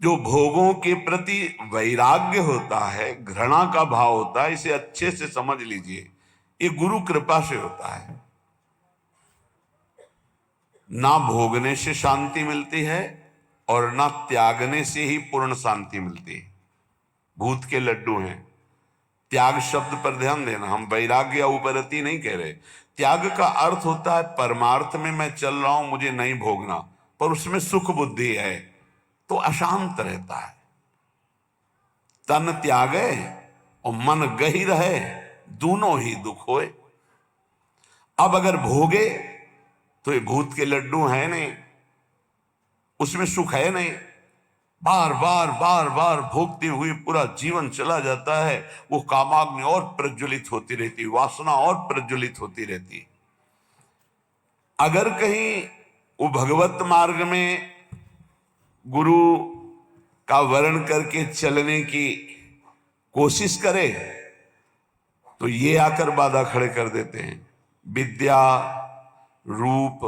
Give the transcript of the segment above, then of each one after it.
जो भोगों के प्रति वैराग्य होता है, घृणा का भाव होता है, इसे अच्छे से समझ लीजिए, ये गुरु कृपा से होता है। ना भोगने से शांति मिलती है और ना त्यागने से ही पूर्ण शांति मिलती है। भूत के लड्डू हैं। त्याग शब्द पर ध्यान देना, हम वैराग्य या उपरति नहीं कह रहे। त्याग का अर्थ होता है परमार्थ में मैं चल रहा हूं, मुझे नहीं भोगना, पर उसमें सुख बुद्धि है तो अशांत रहता है। तन त्यागे और मन गही रहे, दोनों ही दुख होए। अब अगर भोगे तो ये भूत के लड्डू है नहीं, उसमें सुख है नहीं, बार बार बार बार भोगते हुए पूरा जीवन चला जाता है। वो कामाग्नि और प्रज्वलित होती रहती, वासना और प्रज्वलित होती रहती। अगर कहीं वो भगवत मार्ग में गुरु का वर्ण करके चलने की कोशिश करे तो ये आकर बाधा खड़े कर देते हैं। विद्या, रूप,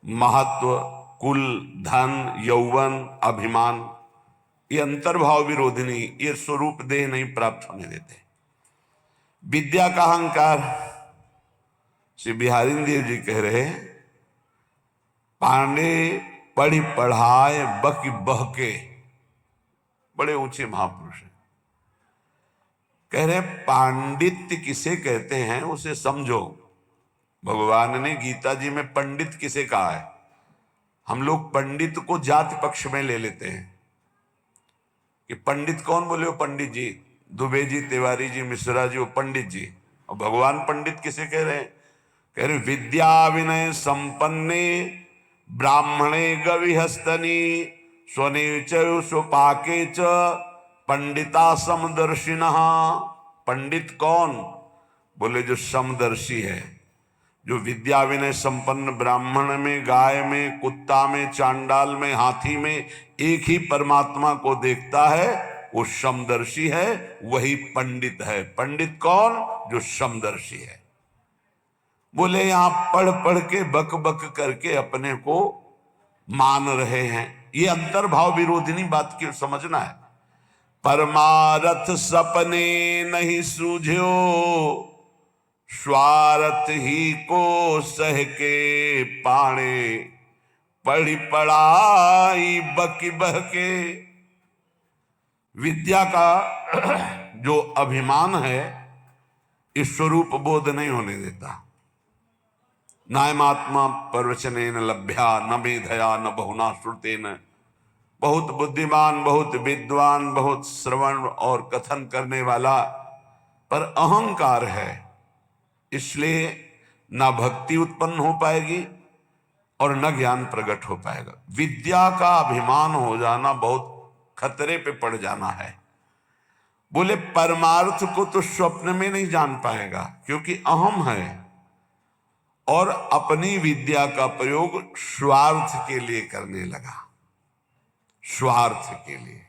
महत्व, कुल, धन, यौवन, अभिमान, ये अंतर्भाव विरोधिनी, ये स्वरूप देह नहीं प्राप्त होने देते। विद्या का अहंकार, श्री बिहारी देव जी कह रहे हैं, पांडे पढ़ी पढ़ाए बक बहके, बड़े ऊंचे महापुरुष हैं। कह रहे पांडित्य किसे कहते हैं उसे समझो। भगवान ने गीता जी में पंडित किसे कहा है। हम लोग पंडित को जाति पक्ष में ले लेते हैं कि पंडित कौन बोले, हो पंडित जी, दुबे जी, तिवारी जी, मिश्रा जी, वो पंडित जी। और भगवान पंडित किसे कह रहे हैं? कह रहे विद्या विनय संपन्ने ब्राह्मणे गविहस्तनी स्वने स्वपाके च पंडिता समदर्शिनः। पंडित कौन? बोले जो समदर्शी है, जो विद्या विनय संपन्न ब्राह्मण में, गाय में, कुत्ता में, चांडाल में, हाथी में एक ही परमात्मा को देखता है, वो समदर्शी है, वही पंडित है। पंडित कौन? जो समदर्शी है। बोले यहां पढ़ पढ़ के बक बक करके अपने को मान रहे हैं, ये अंतर्भाव विरोधिनी बात की समझना है। परमारथ सपने नहीं सूझो, स्वार्थ ही को सह के पाणे, पढ़ी पढ़ाई बकी बहके। विद्या का जो अभिमान है, इस स्वरूप बोध नहीं होने देता। नायमात्मा प्रवचनेन लभ्या न मेधया न बहुना श्रुतेन। बहुत बुद्धिमान, बहुत विद्वान, बहुत श्रवण और कथन करने वाला, पर अहंकार है, इसलिए ना भक्ति उत्पन्न हो पाएगी और न ज्ञान प्रकट हो पाएगा। विद्या का अभिमान हो जाना बहुत खतरे पे पड़ जाना है। बोले परमार्थ को तो स्वप्न में नहीं जान पाएगा, क्योंकि अहम है और अपनी विद्या का प्रयोग स्वार्थ के लिए करने लगा, स्वार्थ के लिए।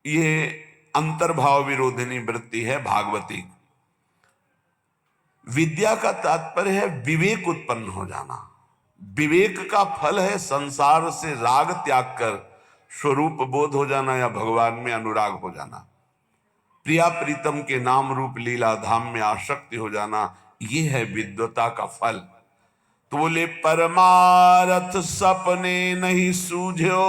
ये अंतर्भाव विरोधिनी वृत्ति है भागवती। विद्या का तात्पर्य है विवेक उत्पन्न हो जाना। विवेक का फल है संसार से राग त्याग कर स्वरूप बोध हो जाना या भगवान में अनुराग हो जाना, प्रिया प्रीतम के नाम रूप लीला धाम में आसक्ति हो जाना। ये है विद्वता का फल। तो बोले परमारथ सपने नहीं सूझो,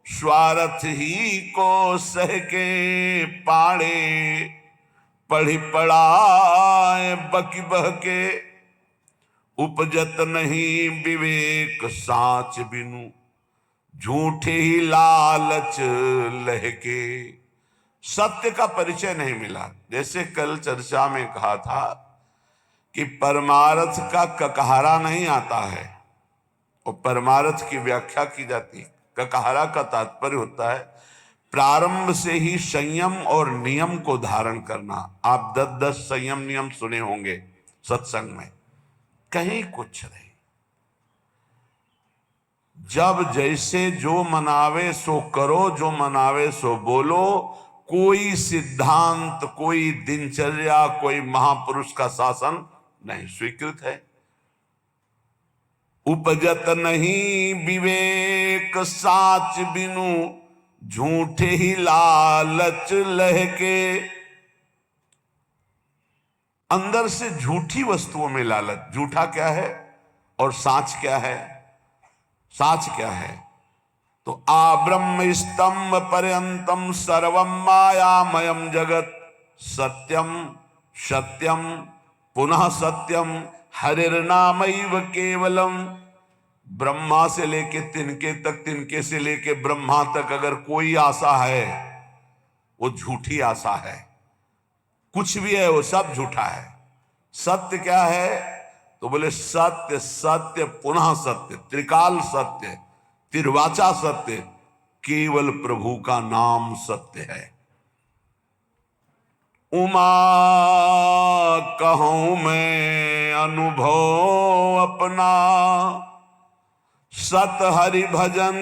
स्वार्थ ही को सह के पाड़े, पढ़ी पढ़ाए बकी बहके, उपजत नहीं विवेक साच बिनु, झूठे ही लालच लहके। सत्य का परिचय नहीं मिला। जैसे कल चर्चा में कहा था कि परमार्थ का ककहरा नहीं आता है और परमार्थ की व्याख्या की जाती है। ककहरा का तात्पर्य होता है प्रारंभ से ही संयम और नियम को धारण करना। आप 10-10 संयम नियम सुने होंगे सत्संग में, कहीं कुछ नहीं। जब जैसे जो मनावे सो करो, जो मनावे सो बोलो, कोई सिद्धांत, कोई दिनचर्या, कोई महापुरुष का शासन नहीं स्वीकृत है। उपजत नहीं विवेक विवेक साच बिनु झूठे ही लालच लहके। अंदर से झूठी वस्तुओं में लालच। झूठा क्या है और साच क्या है? साच क्या है? तो आब्रह्म स्तंभ पर्यंतम सर्वम मायामयम जगत सत्यम सत्यम पुनः सत्यम हरिर्नामैव केवलम। ब्रह्मा से लेके तिनके तक, तिनके से लेके ब्रह्मा तक अगर कोई आशा है वो झूठी आशा है। कुछ भी है वो सब झूठा है। सत्य क्या है? तो बोले सत्य सत्य पुनः सत्य, त्रिकाल सत्य, तिर्वाचा सत्य, केवल प्रभु का नाम सत्य है। उमा कहूं मैं अनुभव अपना, सत हरि भजन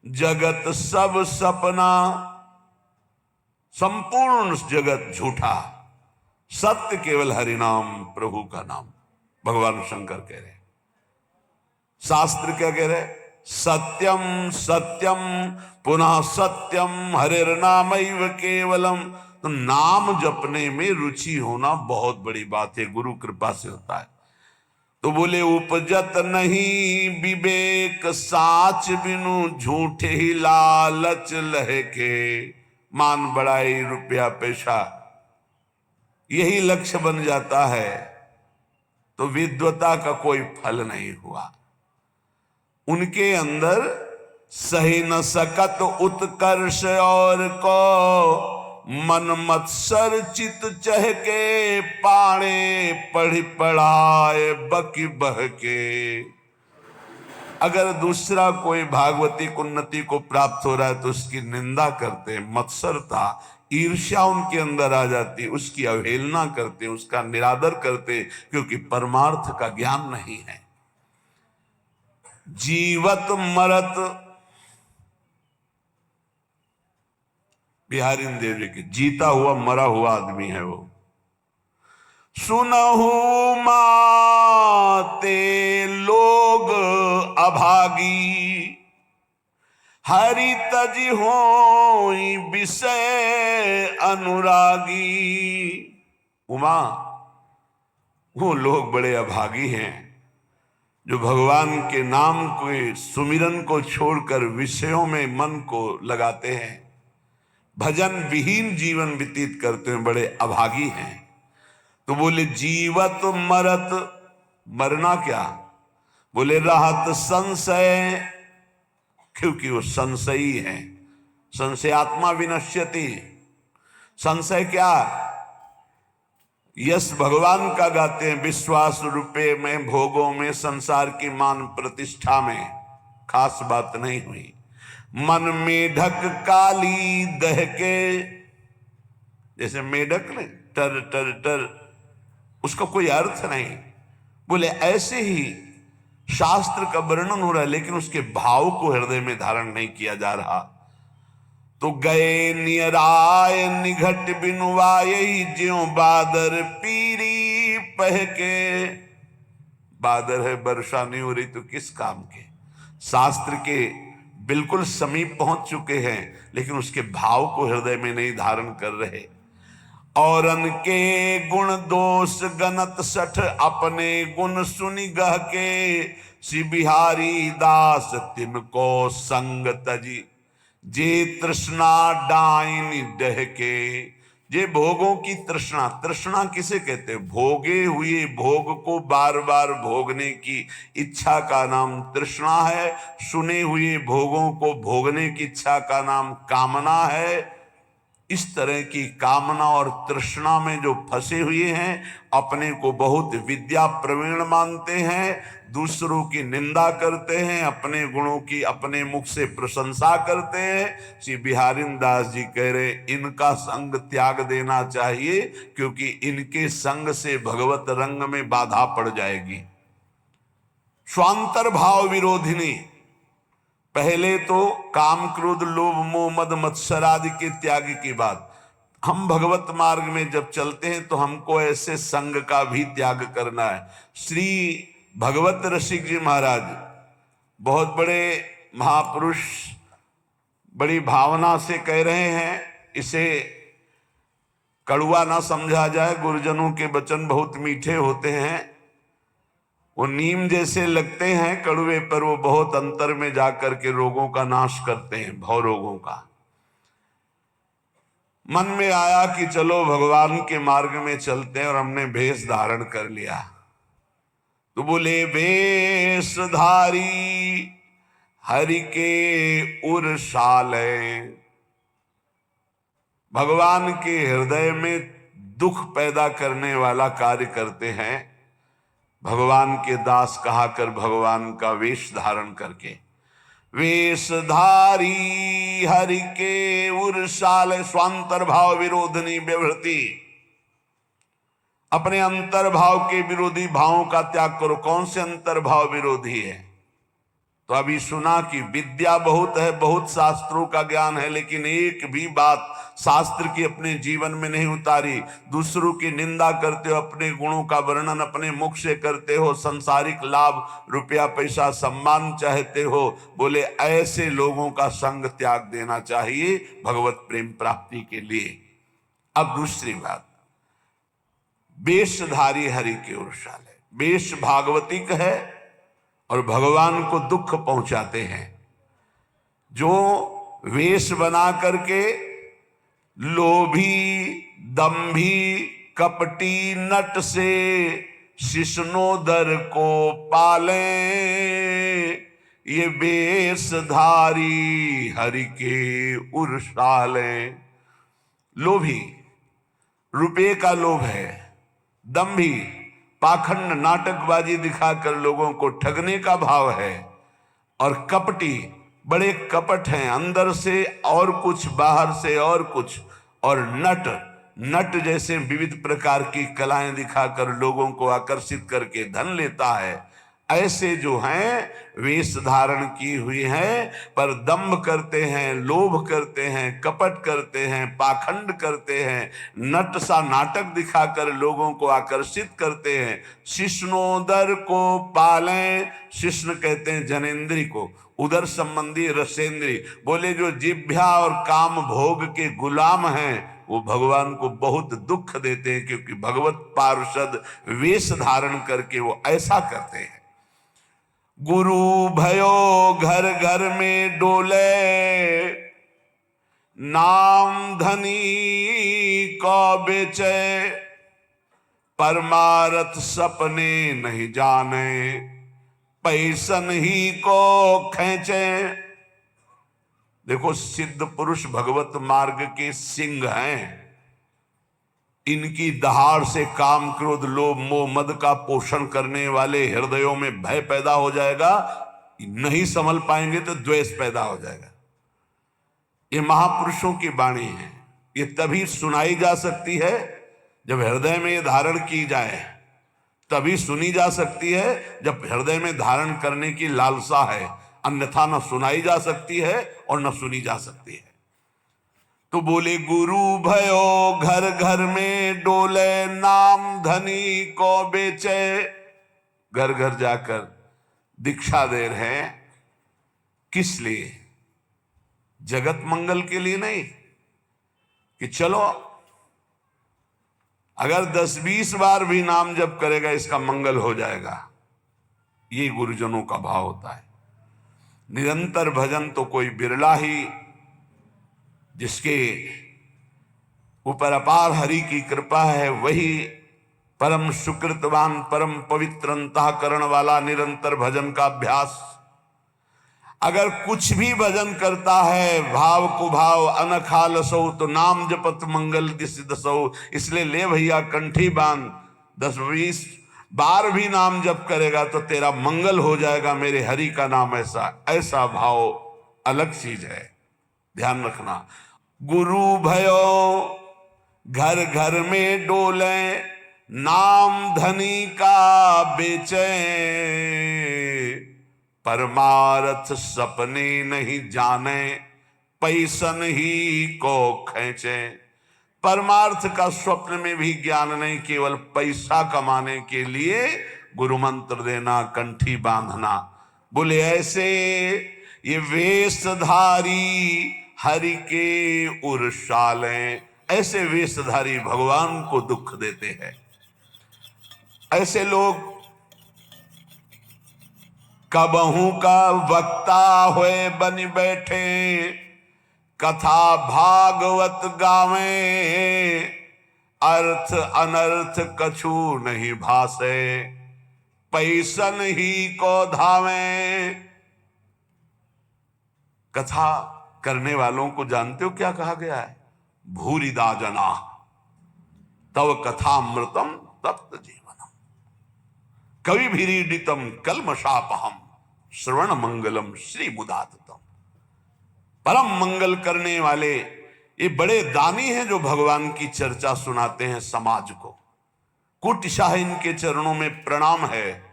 जगत सब सपना। संपूर्ण जगत झूठा, सत्य केवल हरि नाम, प्रभु का नाम। भगवान शंकर कह रहे, शास्त्र क्या कह रहे? सत्यम सत्यम पुनः सत्यम हरिर्नामैव केवलम। तो नाम जपने में रुचि होना बहुत बड़ी बात है, गुरु कृपा से होता है। तो बोले उपजत नहीं विवेक साच बिनु झूठे ही लालच लहके। मान बढ़ाई रुपया पैसा यही लक्ष्य बन जाता है तो विद्वता का कोई फल नहीं हुआ। उनके अंदर सही न सकत उत्कर्ष और को, मन मत्सर चित चहके पाणे पढ़ी पढ़ाए बकी बहके। अगर दूसरा कोई भागवतिक उन्नति को प्राप्त हो रहा है तो उसकी निंदा करते, मत्सरता ईर्ष्या उनके अंदर आ जाती, उसकी अवहेलना करते, उसका निरादर करते, क्योंकि परमार्थ का ज्ञान नहीं है। जीवत मरत बिहारी देव जी की, जीता हुआ मरा हुआ आदमी है वो। सुनहु माते लोग अभागी, हरि तज होई विषय अनुरागी। उमा, वो लोग बड़े अभागी हैं जो भगवान के नाम के सुमिरन को छोड़कर विषयों में मन को लगाते हैं, भजन विहीन जीवन व्यतीत करते हैं, बड़े अभागी हैं। तो बोले जीवत मरत, मरना क्या? बोले रहत संशय, क्योंकि वो संशयी है। संशय आत्मा विनश्यति। संशय क्या? यश भगवान का गाते हैं, विश्वास रुपए में, भोगों में, संसार की मान प्रतिष्ठा में खास बात नहीं हुई। मन मेढक काली दह के, जैसे मेढक ने टर टर टर, उसका कोई अर्थ नहीं। बोले ऐसे ही शास्त्र का वर्णन हो रहा है लेकिन उसके भाव को हृदय में धारण नहीं किया जा रहा। तो गए नियराय निघट बिनुवाई, ज्यों बादर पीरी पह के। बादर है, वर्षा नहीं हो रही तो किस काम के? शास्त्र के बिल्कुल समीप पहुंच चुके हैं लेकिन उसके भाव को हृदय में नहीं धारण कर रहे। और अनके गुण दोष गणत सठ, अपने गुण सुनि गह के। श्री बिहारी दास तिनको संग तजी, जे तृष्णा डाइन डह के। जे भोगों की तृष्णा, तृष्णा किसे कहते हैं? भोगे हुए भोग को बार बार भोगने की इच्छा का नाम तृष्णा है। सुने हुए भोगों को भोगने की इच्छा का नाम कामना है। इस तरह की कामना और तृष्णा में जो फंसे हुए हैं, अपने को बहुत विद्या प्रवीण मानते हैं, दूसरों की निंदा करते हैं, अपने गुणों की अपने मुख से प्रशंसा करते हैं। श्री बिहारी दास जी कह रहे इनका संग त्याग देना चाहिए, क्योंकि इनके संग से भगवत रंग में बाधा पड़ जाएगी। स्वांतर भाव विरोधिनी। पहले तो काम क्रोध लोभ मोह मद मत्सर आदि के त्याग की बात। हम भगवत मार्ग में जब चलते हैं तो हमको ऐसे संग का भी त्याग करना है। श्री भगवत रसिक जी महाराज बहुत बड़े महापुरुष बड़ी भावना से कह रहे हैं, इसे कड़वा ना समझा जाए। गुरुजनों के वचन बहुत मीठे होते हैं, वो नीम जैसे लगते हैं कड़वे, पर वो बहुत अंतर में जाकर के रोगों का नाश करते हैं, भव रोगों का। मन में आया कि चलो भगवान के मार्ग में चलते हैं, और हमने भेष धारण कर लिया। तो बोले वेशधारी हरि के उर साले। भगवान के हृदय में दुख पैदा करने वाला कार्य करते हैं भगवान के दास कहा कर, भगवान का वेश धारण करके। वेशधारी हरि के उर्साल स्वांतर भाव विरोधनी व्यवृति। अपने अंतर्भाव के विरोधी भावों का त्याग करो। कौन से अंतर्भाव विरोधी है? तो अभी सुना कि विद्या बहुत है, बहुत शास्त्रों का ज्ञान है, लेकिन एक भी बात शास्त्र की अपने जीवन में नहीं उतारी। दूसरों की निंदा करते हो, अपने गुणों का वर्णन अपने मुख से करते हो, संसारिक लाभ रुपया पैसा सम्मान चाहते हो। बोले ऐसे लोगों का संग त्याग देना चाहिए भगवत प्रेम प्राप्ति के लिए। अब दूसरी बात, वेशधारी हरि के उर्साल है। वेश भागवतिक है और भगवान को दुख पहुंचाते हैं। जो वेश बना करके लोभी, दंभी, कपटी नट से शिष्णोदर को पाले, ये वेशधारी हरि के उर्साले। लोभी, रुपये का लोभ है। दंभी, पाखंड नाटकबाजी दिखाकर लोगों को ठगने का भाव है। और कपटी, बड़े कपट हैं, अंदर से और कुछ बाहर से और कुछ। और नट जैसे विविध प्रकार की कलाएं दिखाकर लोगों को आकर्षित करके धन लेता है। ऐसे जो हैं वेश धारण की हुई है, पर दंभ करते हैं, लोभ करते हैं, कपट करते हैं, पाखंड करते हैं, नट सा नाटक दिखाकर लोगों को आकर्षित करते हैं। शिष्णोदर को पालें। शिष्ण कहते हैं जनेन्द्री को, उदर संबंधी रसेंद्री। बोले जो जिभ्या और काम भोग के गुलाम हैं वो भगवान को बहुत दुख देते हैं, क्योंकि भगवत पार्षद वेश धारण करके वो ऐसा करते हैं। गुरु भयो घर घर में डोले, नाम धनी को बेचे, परमारथ सपने नहीं जाने, पैसन ही को खींचे। देखो सिद्ध पुरुष भगवत मार्ग के सिंह हैं। इनकी दहाड़ से काम क्रोध लोभ मोह मद का पोषण करने वाले हृदयों में भय पैदा हो जाएगा। नहीं संभल पाएंगे तो द्वेष पैदा हो जाएगा। ये महापुरुषों की वाणी है। ये तभी सुनाई जा सकती है जब हृदय में ये धारण की जाए, तभी सुनी जा सकती है जब हृदय में धारण करने की लालसा है। अन्यथा न सुनाई जा सकती है और न सुनी जा सकती है। तो बोले गुरु भयो घर घर में डोले, नाम धनी को बेचे। घर घर जाकर दीक्षा दे रहे हैं। किस लिए? जगत मंगल के लिए नहीं कि चलो अगर 10-20 बार भी नाम जप करेगा इसका मंगल हो जाएगा। ये गुरुजनों का भाव होता है। निरंतर भजन तो कोई बिरला ही, जिसके ऊपर अपार हरि की कृपा है, वही परम सुकृतवान परम पवित्र अंतःकरण वाला निरंतर भजन का अभ्यास। अगर कुछ भी भजन करता है भाव को भाव अनखा लसो, तो नाम जपत मंगल दिस दसो। इसलिए ले भैया कंठी बांध, 10-20 बार भी नाम जप करेगा तो तेरा मंगल हो जाएगा मेरे हरि का नाम। ऐसा भाव अलग चीज है, ध्यान रखना। गुरु भयो घर घर में डोले, नाम धनी का बेचे, परमारथ सपने नहीं जाने, पैसन ही को खींचे। परमार्थ का स्वप्न में भी ज्ञान नहीं, केवल पैसा कमाने के लिए गुरु मंत्र देना, कंठी बांधना। बोले ऐसे ये वेशधारी हरि के उर्शालें, ऐसे वेशधारी भगवान को दुख देते हैं। ऐसे लोग कबहू का वक्ता हुए बन बैठे, कथा भागवत गावे, अर्थ अनर्थ कछु नहीं भासे, पैसन ही को धावे। कथा करने वालों को जानते हो क्या कहा गया है? भूरिदा जना तव कथामृतम तप्त जीवनम, कवि भीरीडितम कलमशापहम, श्रवण मंगलम श्री मुदाततम। परम मंगल करने वाले ये बड़े दानी हैं जो भगवान की चर्चा सुनाते हैं समाज को। कुटिशाह इनके चरणों में प्रणाम है,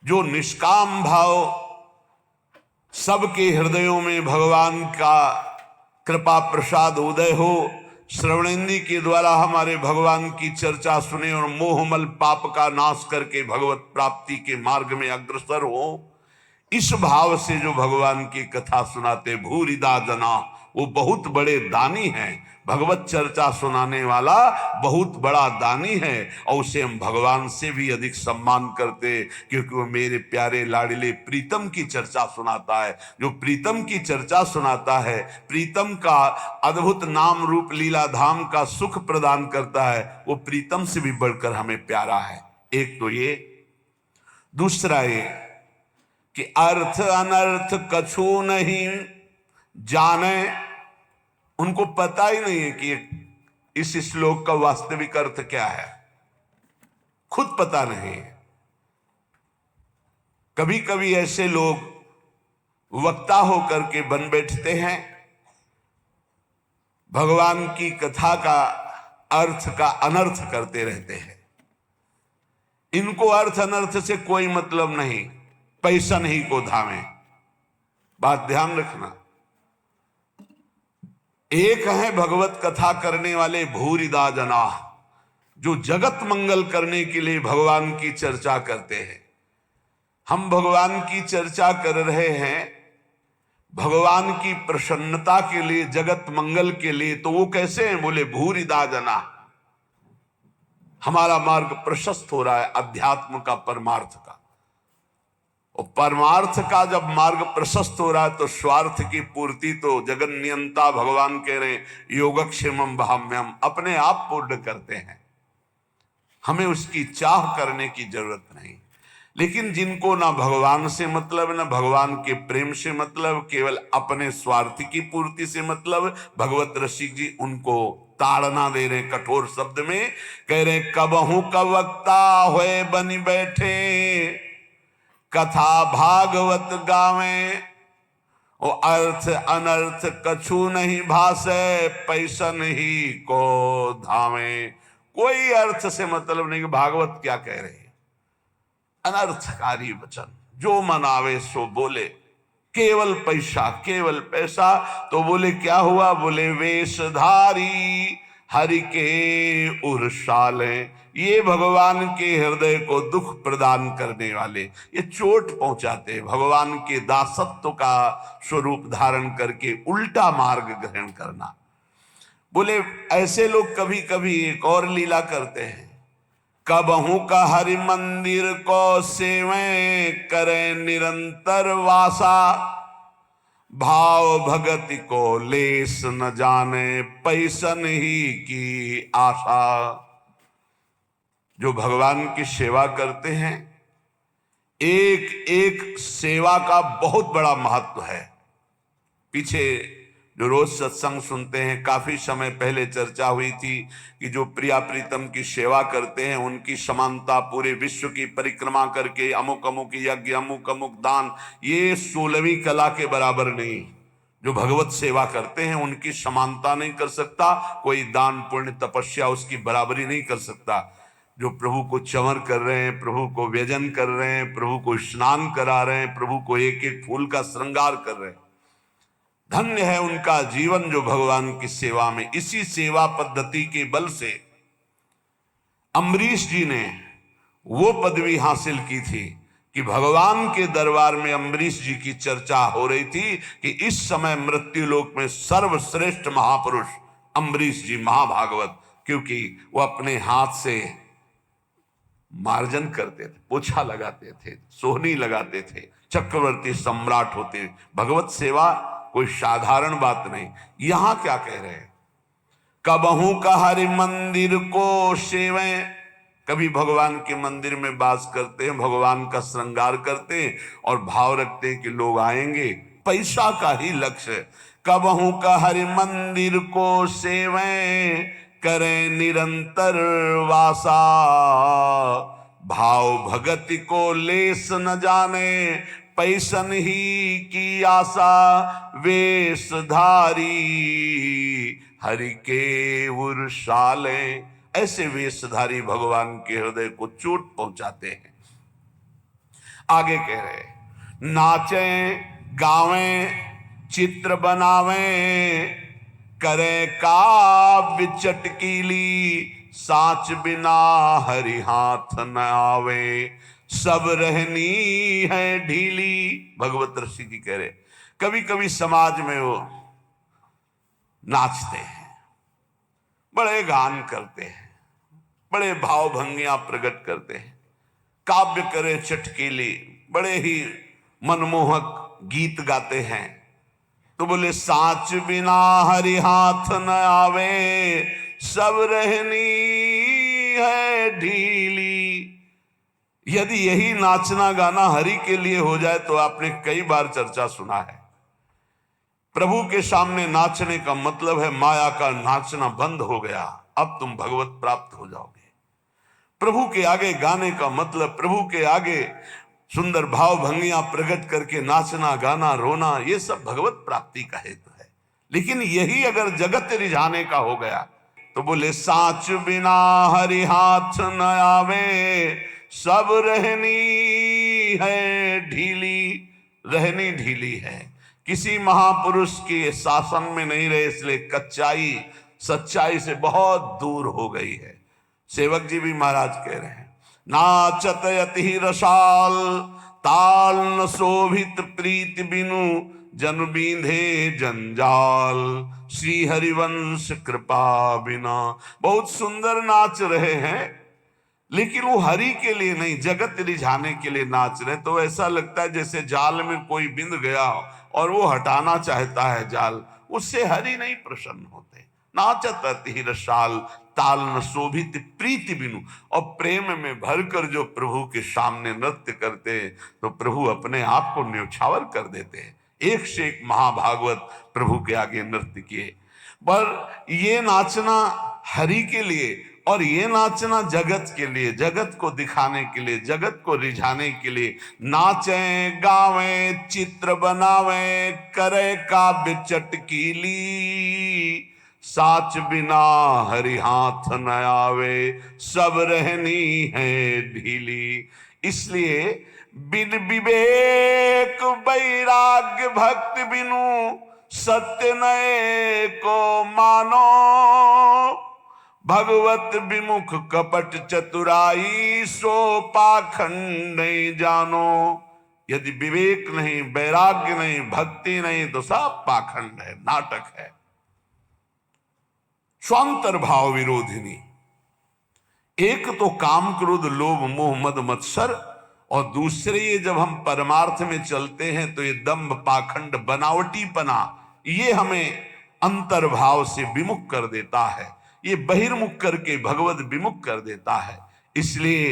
जो निष्काम भाव सबके हृदयों में भगवान का कृपा प्रसाद उदय हो, श्रवणेंद्री के द्वारा हमारे भगवान की चर्चा सुने और मोहमल पाप का नाश करके भगवत प्राप्ति के मार्ग में अग्रसर हो, इस भाव से जो भगवान की कथा सुनाते भूरिदा जना, वो बहुत बड़े दानी हैं। भगवत चर्चा सुनाने वाला बहुत बड़ा दानी है और उसे हम भगवान से भी अधिक सम्मान करते, क्योंकि वो मेरे प्यारे लाडले प्रीतम की चर्चा सुनाता है। जो प्रीतम की चर्चा सुनाता है, प्रीतम का अद्भुत नाम रूप लीला धाम का सुख प्रदान करता है, वो प्रीतम से भी बढ़कर हमें प्यारा है। एक तो ये, दूसरा ये कि अर्थ अनर्थ कछु नहीं जाने। उनको पता ही नहीं है कि इस श्लोक का वास्तविक अर्थ क्या है, खुद पता नहीं है। कभी कभी ऐसे लोग वक्ता होकर के बन बैठते हैं, भगवान की कथा का अर्थ का अनर्थ करते रहते हैं। इनको अर्थ अनर्थ से कोई मतलब नहीं, पैसा नहीं को धावे। बात ध्यान रखना। एक है भगवत कथा करने वाले भूरिदा जना, जो जगत मंगल करने के लिए भगवान की चर्चा करते हैं। हम भगवान की चर्चा कर रहे हैं भगवान की प्रसन्नता के लिए, जगत मंगल के लिए, तो वो कैसे हैं? बोले भूरिदा जना। हमारा मार्ग प्रशस्त हो रहा है अध्यात्म का, परमार्थ का। और परमार्थ का जब मार्ग प्रशस्त हो रहा है तो स्वार्थ की पूर्ति तो जगन नियंता भगवान कह रहे योगक्षेमम भाम्यम, अपने आप पूर्ण करते हैं। हमें उसकी चाह करने की जरूरत नहीं। लेकिन जिनको ना भगवान से मतलब, ना भगवान के प्रेम से मतलब, केवल अपने स्वार्थ की पूर्ति से मतलब, भगवत रसिक जी उनको ताड़ना दे रहे कठोर शब्द में, कह रहे कबहू का वक्ता होए बनी बैठे, कथा भागवत गावे, ओ अर्थ अनर्थ कछु नहीं भासे, पैसन ही को धावे। कोई अर्थ से मतलब नहीं कि भागवत क्या कह रहे, अनर्थकारी वचन, जो मन आवे सो बोले, केवल पैसा, केवल पैसा। तो बोले क्या हुआ? बोले वेशधारी हरि के उर्शाले, ये भगवान के हृदय को दुख प्रदान करने वाले, ये चोट पहुंचाते, भगवान के दासत्व का स्वरूप धारण करके उल्टा मार्ग ग्रहण करना। बोले ऐसे लोग कभी कभी एक और लीला करते हैं, कबहू का हरि मंदिर को सेवे करे निरंतर वासा, भाव भगति को लेस न जाने, पैसन ही की आशा। जो भगवान की सेवा करते हैं, एक एक सेवा का बहुत बड़ा महत्व है। पीछे जो रोज सत्संग सुनते हैं, काफी समय पहले चर्चा हुई थी कि जो प्रिया प्रीतम की सेवा करते हैं उनकी समानता पूरे विश्व की परिक्रमा करके अमुक अमुक यज्ञ, अमुक अमुक दान, ये 16वीं कला के बराबर नहीं। जो भगवत सेवा करते हैं उनकी समानता नहीं कर सकता कोई, दान पुण्य तपस्या उसकी बराबरी नहीं कर सकता। जो प्रभु को चंवर कर रहे हैं, प्रभु को व्यजन कर रहे हैं, प्रभु को स्नान करा रहे हैं, प्रभु को एक एक फूल का श्रृंगार कर रहे हैं, धन्य है उनका जीवन जो भगवान की सेवा में। इसी सेवा पद्धति के बल से अम्बरीश जी ने वो पदवी हासिल की थी कि भगवान के दरबार में अम्बरीश जी की चर्चा हो रही थी कि इस समय मृत्यु लोक में सर्वश्रेष्ठ महापुरुष अम्बरीश जी महाभागवत, क्योंकि वो अपने हाथ से मार्जन करते थे, पोछा लगाते थे, सोहनी लगाते थे, चक्रवर्ती सम्राट होते। भगवत सेवा कोई साधारण बात नहीं। यहां क्या कह रहे हैं, कबहू का हरि मंदिर को सेवें, कभी भगवान के मंदिर में वास करते हैं, भगवान का श्रृंगार करते हैं और भाव रखते हैं कि लोग आएंगे, पैसा का ही लक्ष्य। कबहू का हरि मंदिर को सेवें, करें निरंतर वासा, भाव भगति को लेस न जाने, पैसन ही की आशा, वेशधारी हरि के उर्शाले। ऐसे वेशधारी भगवान के हृदय को चोट पहुंचाते हैं। आगे कह रहे, नाचें गावें चित्र बनावें, करें काव्य चटकीली, साच बिना हरि हाथ न आवे, सब रहनी है ढीली। भगवत ऋषि जी कह रहे, कभी कभी समाज में वो नाचते हैं, बड़े गान करते हैं, बड़े भाव भंगियां प्रकट करते हैं, काव्य करे चटकीली, बड़े ही मनमोहक गीत गाते हैं। तो बोले साच बिना हरि हाथ न आवे, सब रहनी है ढीली। यदि यही नाचना गाना हरि के लिए हो जाए तो आपने कई बार चर्चा सुना है, प्रभु के सामने नाचने का मतलब है माया का नाचना बंद हो गया, अब तुम भगवत प्राप्त हो जाओगे। प्रभु के आगे गाने का मतलब प्रभु के आगे सुंदर भाव भंगियां प्रकट करके नाचना गाना रोना, ये सब भगवत प्राप्ति का हेतु है। लेकिन यही अगर जगत रिझाने का हो गया तो बोले साच बिना हरि हाथ न आवे, सब रहनी है ढीली। रहनी ढीली है, किसी महापुरुष के शासन में नहीं रहे, इसलिए कच्चाई सच्चाई से बहुत दूर हो गई है। सेवक जी भी महाराज कह रहे हैं, नाचत यति रसाल, ताल न शोभित प्रीति बिनु, जन बींधे जंजाल, श्री हरिवंश कृपा बिना। बहुत सुंदर नाच रहे हैं, लेकिन वो हरि के लिए नहीं, जगत रिझाने के लिए नाच रहे। तो ऐसा लगता है जैसे जाल में कोई बिंद गया और वो हटाना चाहता है जाल, उससे हरि नहीं प्रसन्न होते। नाचत अति रसाल, ताल न शोभित प्रीति बिनु। और प्रेम में भरकर जो प्रभु के सामने नृत्य करते तो प्रभु अपने आप को न्यौछावर कर देते हैं। एक से एक महाभागवत प्रभु के आगे नृत्य किए। पर ये नाचना हरि के लिए और ये नाचना जगत के लिए, जगत को दिखाने के लिए, जगत को रिझाने के लिए। नाचें गावें चित्र बनावें, करे काव्य चटकीली, साच बिना हरि हाथ न आवे, सब रहनी है ढीली। इसलिए बिन विवेक वैराग्य भक्ति बिनु, सत्य नए को मानो, भगवत विमुख कपट चतुराई, सो पाखंड नहीं जानो। यदि विवेक नहीं, वैराग्य नहीं, भक्ति नहीं तो सब पाखंड है, नाटक है। स्वांतर भाव विरोधिनी, एक तो काम क्रोध लोभ मोह मद मत्सर, और दूसरे ये जब हम परमार्थ में चलते हैं तो ये दंभ पाखंड बनावटीपना, ये हमें अंतर्भाव से विमुख कर देता है, ये बहिर्मुख करके भगवत विमुख कर देता है। इसलिए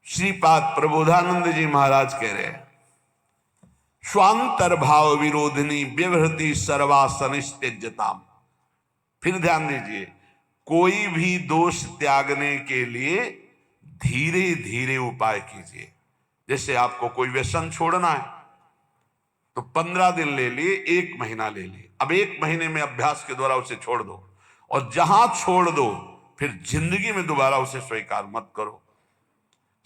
श्रीपाद प्रबोधानंद जी महाराज कह रहे हैं, स्वांतर भाव विरोधिनी व्यवहृति सर्वासनिस्त्यज्यताम। फिर ध्यान दीजिए, कोई भी दोष त्यागने के लिए धीरे धीरे उपाय कीजिए। जैसे आपको कोई व्यसन छोड़ना है तो 15 दिन ले लिए, 1 महीना ले लिए, अब 1 महीने में अभ्यास के द्वारा उसे छोड़ दो, और जहां छोड़ दो फिर जिंदगी में दोबारा उसे स्वीकार मत करो।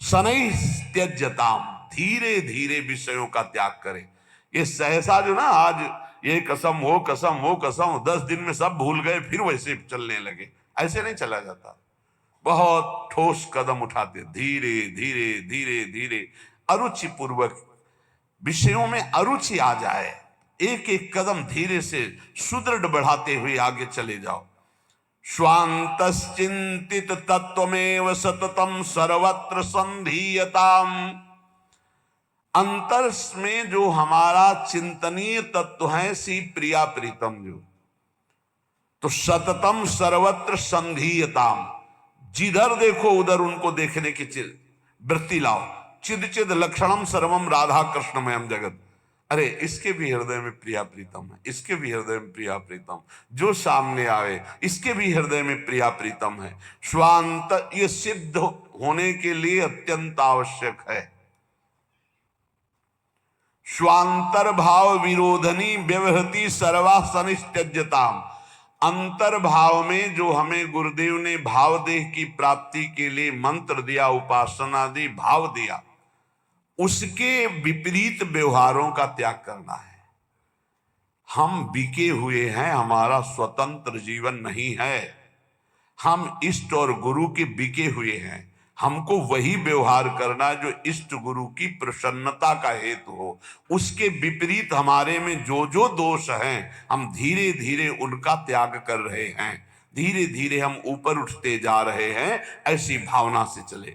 शनै त्यज्यताम, धीरे धीरे विषयों का त्याग करें। ये सहसा जो ना आज ये कसम वो कसम वो कसम, 10 दिन में सब भूल गए फिर वैसे चलने लगे, ऐसे नहीं चला जाता। बहुत ठोस कदम उठाते, धीरे धीरे धीरे धीरे, अरुचि पूर्वक, विषयों में अरुचि आ जाए, एक एक कदम धीरे से सुदृढ़ बढ़ाते हुए आगे चले जाओ। स्वांतश्चिंतित तत्वमेव सततम सर्वत्र संधीयताम। अंतर में जो हमारा चिंतनीय तत्व है, सी प्रिया प्रीतम जो, तो सततम सर्वत्र संधीयताम, जिधर देखो उधर उनको देखने की वृत्ति लाओ। चिद चिद लक्षणम सर्वम राधा कृष्णमयम जगत। अरे इसके भी हृदय में प्रिया प्रीतम है, इसके भी हृदय में प्रिया प्रीतम, जो सामने आवे इसके भी हृदय में प्रिया प्रीतम है। स्वांत ये सिद्ध होने के लिए अत्यंत आवश्यक है। स्वांतर भाव विरोधनी व्यवहृति सर्वा सनित्यज्यताम। अंतर्भाव में जो हमें गुरुदेव ने भाव देह की प्राप्ति के लिए मंत्र दिया, उपासना दी, भाव दिया, उसके विपरीत व्यवहारों का त्याग करना है। हम बिके हुए हैं, हमारा स्वतंत्र जीवन नहीं है। हम इष्ट और गुरु के बिके हुए हैं। हमको वही व्यवहार करना जो इष्ट गुरु की प्रसन्नता का हेतु हो। उसके विपरीत हमारे में जो जो दोष हैं, हम धीरे धीरे उनका त्याग कर रहे हैं। धीरे धीरे हम ऊपर उठते जा रहे हैं, ऐसी भावना से चले।